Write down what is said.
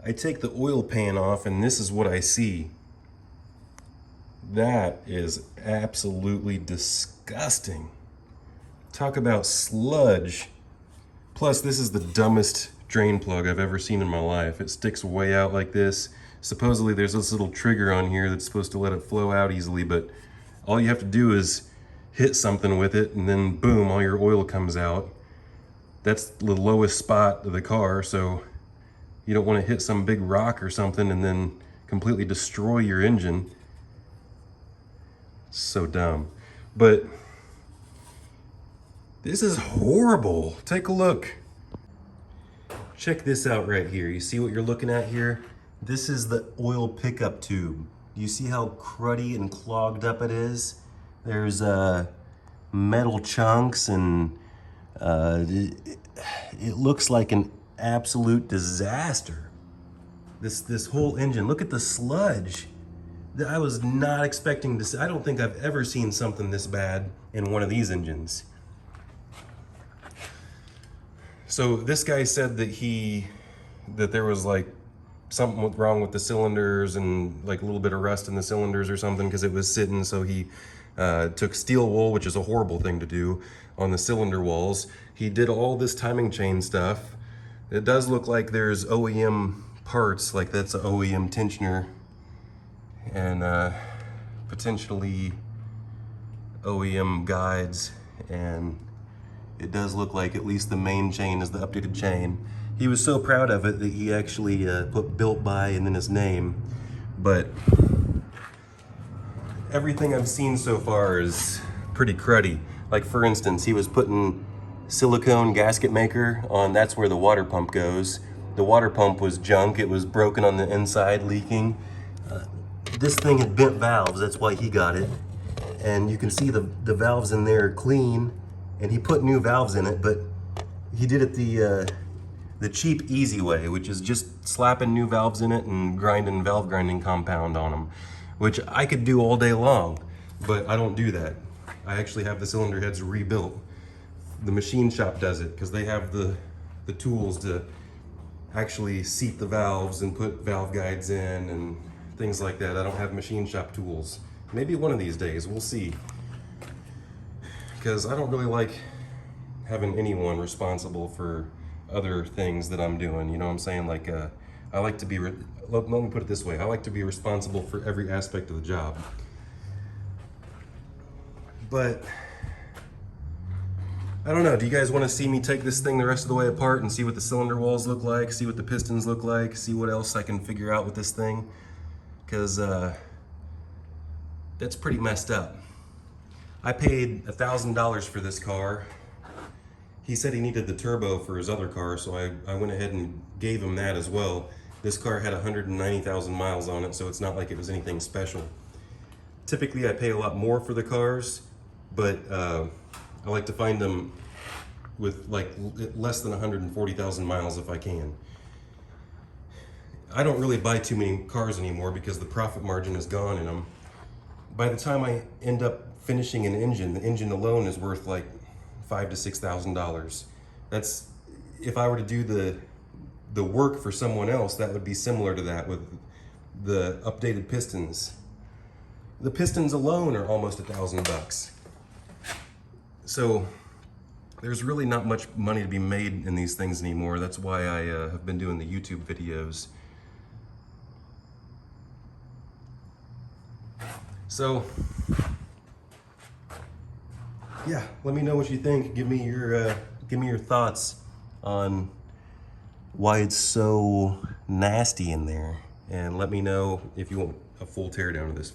I take the oil pan off and this is what I see. That is absolutely disgusting. Talk about sludge. Plus, this is the dumbest drain plug I've ever seen in my life. It sticks way out like this. Supposedly there's this little trigger on here that's supposed to let it flow out easily, but all you have to do is hit something with it and then boom, all your oil comes out. That's the lowest spot of the car, so you don't want to hit some big rock or something and then completely destroy your engine. So dumb. But this is horrible. Take a look. Check this out right here. You see what you're looking at here? This is the oil pickup tube. You see how cruddy and clogged up it is? There's metal chunks and it looks like an absolute disaster. This whole engine, look at the sludge. I was not expecting this. I don't think I've ever seen something this bad in one of these engines. So this guy said that there was like something wrong with the cylinders and like a little bit of rust in the cylinders or something because it was sitting. So he took steel wool, which is a horrible thing to do, on the cylinder walls. He did all this timing chain stuff. It does look like there's OEM parts, like that's an OEM tensioner and potentially OEM guides, and it does look like at least the main chain is the updated chain. He was so proud of it that he actually put built by and then his name, but everything I've seen so far is pretty cruddy. Like for instance, he was putting silicone gasket maker on, that's where the water pump goes. The water pump was junk, it was broken on the inside, leaking. This thing had bent valves, that's why he got it. And you can see the valves in there clean, and he put new valves in it, but he did it the cheap, easy way, which is just slapping new valves in it and grinding valve grinding compound on them, which I could do all day long, but I don't do that. I actually have the cylinder heads rebuilt. The machine shop does it because they have the tools to actually seat the valves and put valve guides in and things like that. I don't have machine shop tools. Maybe one of these days, we'll see. Because I don't really like having anyone responsible for other things that I'm doing, you know what I'm saying? Like, I like to be, let me put it this way, I like to be responsible for every aspect of the job. But, I don't know, do you guys want to see me take this thing the rest of the way apart and see what the cylinder walls look like, see what the pistons look like, see what else I can figure out with this thing? Because that's pretty messed up. I paid $1,000 for this car. He said he needed the turbo for his other car, so I went ahead and gave him that as well. This car had 190,000 miles on it, so it's not like it was anything special. Typically I pay a lot more for the cars, but I like to find them with like less than 140,000 miles if I can. I don't really buy too many cars anymore because the profit margin is gone in them. By the time I end up finishing an engine, the engine alone is worth like $5,000 to $6,000. That's, if I were to do the work for someone else, that would be similar to that with the updated pistons. The pistons alone are almost $1,000. So there's really not much money to be made in these things anymore. That's why I have been doing the YouTube videos. So, yeah, let me know what you think. Give me your thoughts on why it's so nasty in there, and let me know if you want a full teardown of this